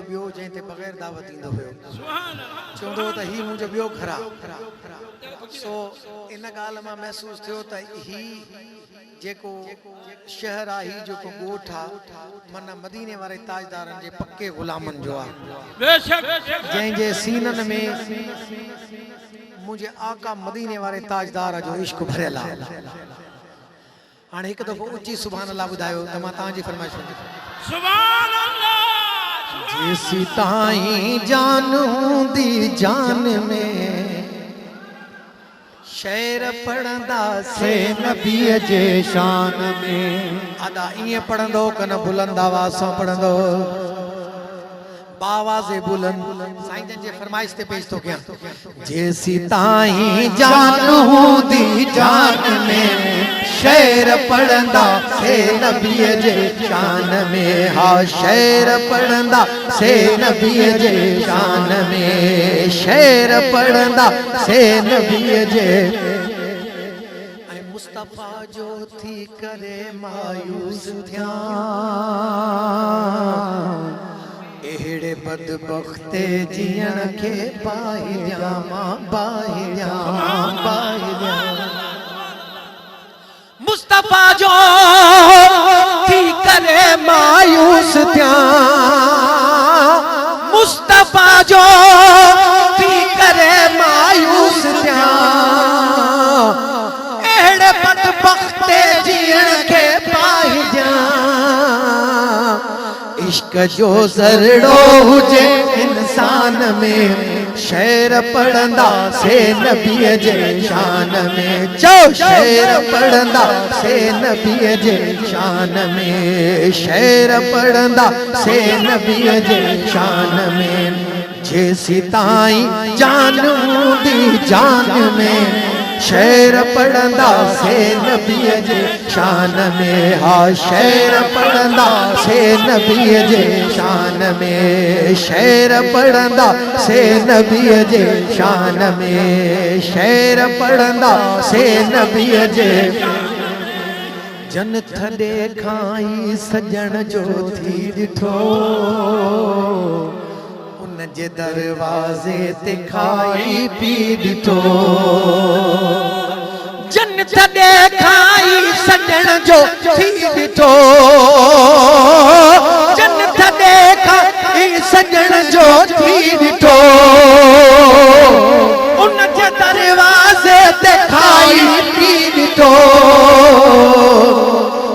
बियो जंहिंते बग़ैर दावत ईंदो हुयो चवंदो त ही मुंहिंजो ॿियो घर आहे सो इन ॻाल्हि मां महसूस थियो त ही जेको शहर आहे ही जेको ॻोठ आहे माना मदीने वारे ताजदारनि जे पके ग़ुलामनि जो आहे जंहिंजे सीननि में मुंहिंजे आका मदीने वारे ताजदार जो इश्क भरियल आहे हाणे हिकु दफ़ो ऊची सुभान अल्लाह ॿुधायो त मां तव्हांजी फरमाइश सुभान अल्लाह जेसी ताईं जान हूंदी जान में शेर पढ़ंदा से नबीअ जे शान में अदा ईअं पढ़ंदो कन बुलंद आवाज़ सां पढ़ंदो बावाज़े बुलंद साईं जन जे फरमाइश ते पेश तो कयां जेसी ताईं जान हूंदी जान में शेर पढ़ंदा से नबीअ जे शान में हा शेर पढ़ंदा से नबीअ जे शान में शेर पढ़ंदा से नबीअ जे मुस्तफा जो थी करे मायूस थिया एड़े बदबख्ते जियण के पाहिया मां पाहिया मुस्तफा जो थी करे मायूस थिया मुस्तफा जो थी करे मायूस थिया एड़े बदबख्ते जियण के पाहिया इश्क जो ज़रड़ो हुजे इंसान में शेर पढ़ंदा से नबीअ जे शान में चो शेर पढ़ंदा से नबीअ जे शान में शेर पढ़ंदा से नबीअ जे शान में जेसी ताईं जान हूंदी जान में शेर पढ़ंदा से नबीअ जे शान में हा शेर पढ़ंदा से नबीअ जे शान में शेर पढ़ंदा से नबीअ जे शान में शेर पढ़ंदा से नबीअ जे जन थॾे खाई सजण जो थी ॾिठो जे दरवाजे ते खाई पी ॾिठो जन्नत ॾेखाई सजण जो थी ॾिठो जन्नत ॾेखाई सजण जो थी ॾिठो उन जे दरवाजे ते खाई पी ॾिठो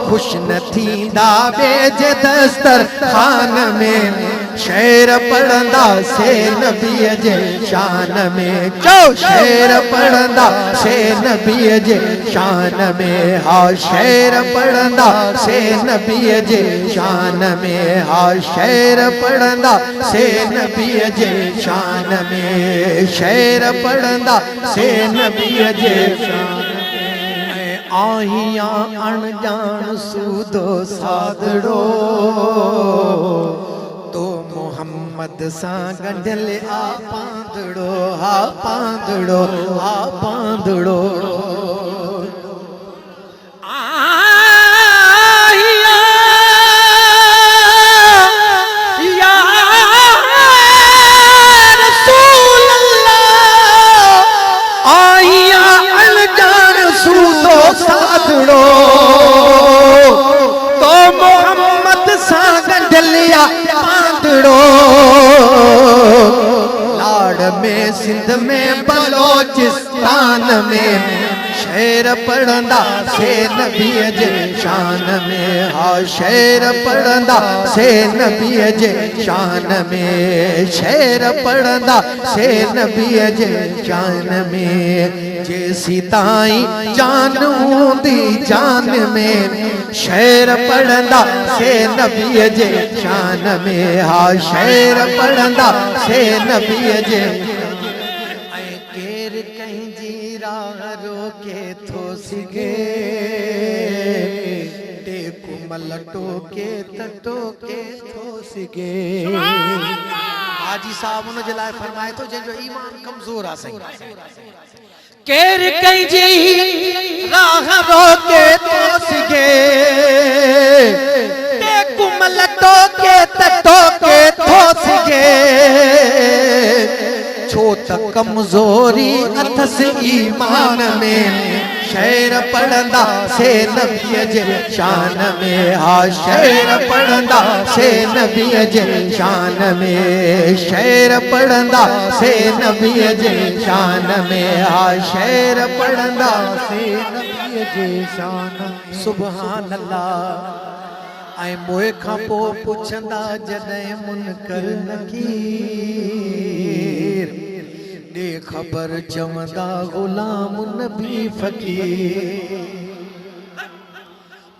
खुश न थींदा ॿिए जे दस्तरखान में शेर पढ़ंदा से नबीअ जे शान में चो शेर पढ़ंदा से नबीअ जे शान में हा शेर पढ़ंदा से नबीअ जे शान में हा शेर पढ़ंदा से नबीअ जे शान में शेर पढ़ंदा से नबीअ जे शान आहियां अणजान सूदो सादड़ो तो मोहम्मद सां गंढल आ पांदड़ो हा पांदड़ो हा पांदड़ो सादड़ो तो मोहम्मद सां गंढलिया पांदड़ो लाड़ में सिंध में बलोचिस्तान में शेर पढ़ंदा से नबीअ जे शान में हा शेर पढ़ंदा से नबीअ जे शान में शेर पढ़ंदा से नबीअ जे शान में जेसी ताईं जान हूंदी जान में शेर पढ़ंदा से नबीअ जे शान में हा शेर पढ़ंदा से नबीअ जे केर कंहिंजी राह रोके थो सघे टेकु मल टोके त टोके थो सघे हाजी साहब उन जे लाइ फरमाए थो जंहिंजो ईमान कमज़ोर आहे साईं केर कंहिंजी राह रोके थो सघे टेकु मल टोके त टोके थो सघे कमजोरी अथस ईमान में शेर पढ़ंदा से नबी जे शान में हा शेर पढ़ंदा से नबी जे शान में शेर पढ़ंदा से नबी जे शान में हा शेर पढ़ंदा से नबी जे शान सुभान अल्लाह ऐं मोए खां पोइ पुछंदा जॾहिं मुनकर नकीर दे ख़बर चवंदा गुलाम नबी फ़कीर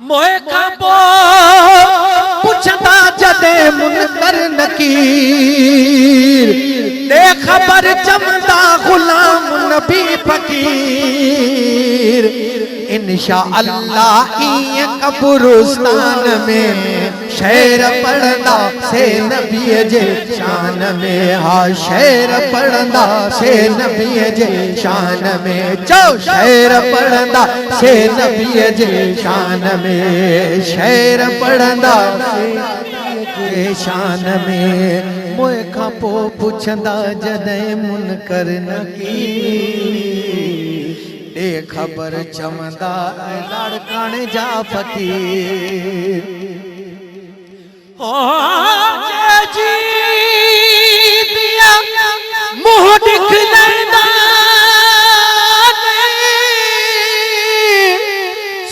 मोए खां पोइ पुछंदा जॾहिं मुनकर नकीर दे ख़बर चवंदा गुलाम नबी फ़कीर इंशा अल्लाह ईअं कब्रिस्तान में शेर पढ़ंदा से नबी जे शान में हा शेर पढ़ंदा से नबी जे शान में चो शेर पढ़ंदा से नबी जे शान में शेर पढ़ंदा से नबी शान में मोए खां पोइ पुछंदा जॾहिं मुनकर नकीर दे ख़बर चवंदा लाड़काणे जा फ़कीर जी दिया मुँह दिखलांदा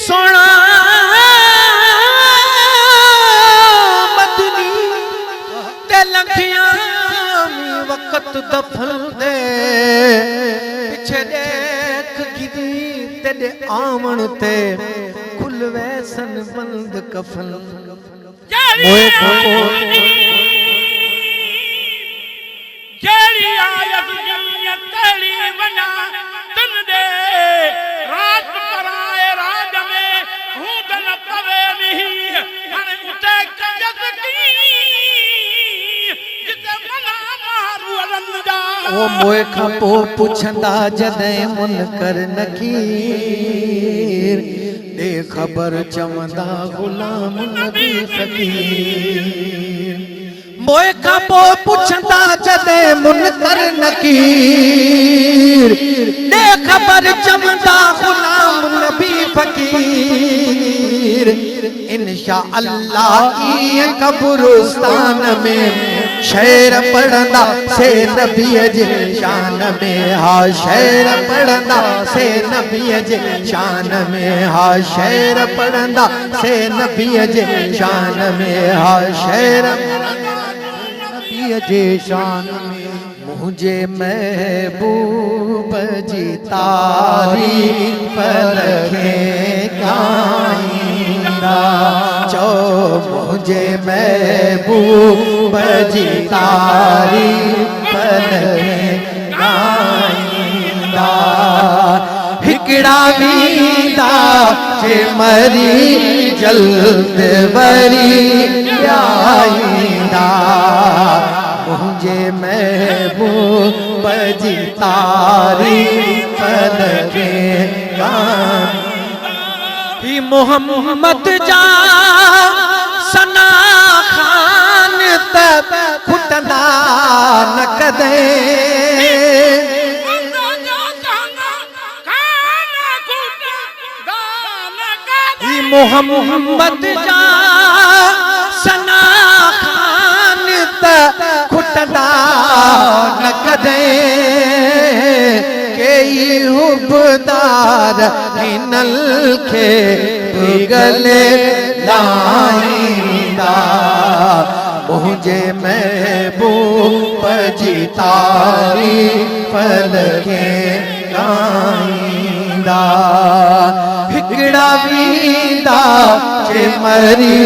सोना मदनी ते लखियां वक़्त दफन दे पिछे देख गिरी तेरे आमण ते खुल वैसन बंद कफन मोए जेड़ी आयत जलियत तेरी बना तन दे रात पराए राज में हूं तन पवे नहीं हन उते कजत की जिते मना मारू अलंदा ओ मोए खां पोइ पुछंदा जॾहिं मुनकर नकीर दे ख़बर चवंदा गुलाम नबी फ़कीर मोए खां पोइ पुछंदा जॾहिं मुनकर नकीर दे ख़बर चवंदा गुलाम नबी फ़कीर इंशा अल्लाह ईअं कब्रिस्तान में शेर पढ़ंदा से नबी जे शान में हा शेर पढ़ंदा से नबी जे शान में हा शेर पढ़ंदा से नबी जे शान में हा शेर नबी जे शान में मुझे महबूब जी तारीफ रखे गाईंदा चो मुझे महबूब जी तारीफ रखे गाईंदा हिकड़ा वींदा जे मरी जल्द वरी आईंदा मुझे महबूब जी तारीफ लगे ही मोहम्मद जा सना खान तब खुटंदा न कदे ही मोहम्मद जा सना खान तब खुटंदा न कदे केई हुबदार हिनल खे गले लाईंदा मुझे महबूब जी तारीफ लगे गाईंदा हिकड़ा वींदा जे मरी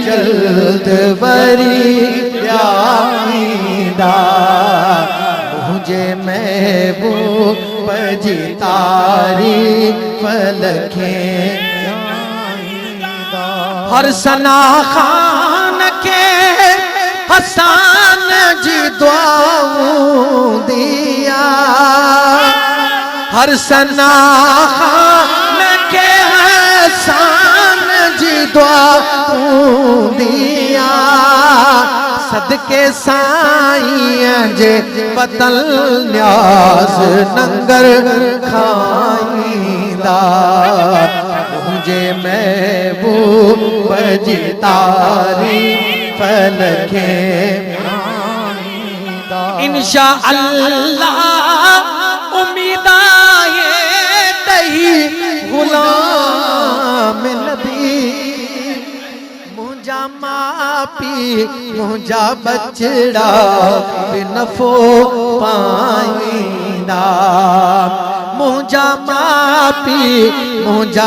जल्द वरी आईंदा मुझे महबूब जी तारीफ लगे हर सना खान के हसन जी दुआऊं दिया हर सना खान के हसन जी दुआऊं दिया सदके साईं जे पतल न्याज़ नंगर खाईंदा मुझे महबूब जी तारीफ़ लखे इंशा अल्लाह उम्मीदा ये तही गुलाम नबी मुझा मापी मुझा बचड़ा बिनफो पाईंदा मुझा मापी मुझा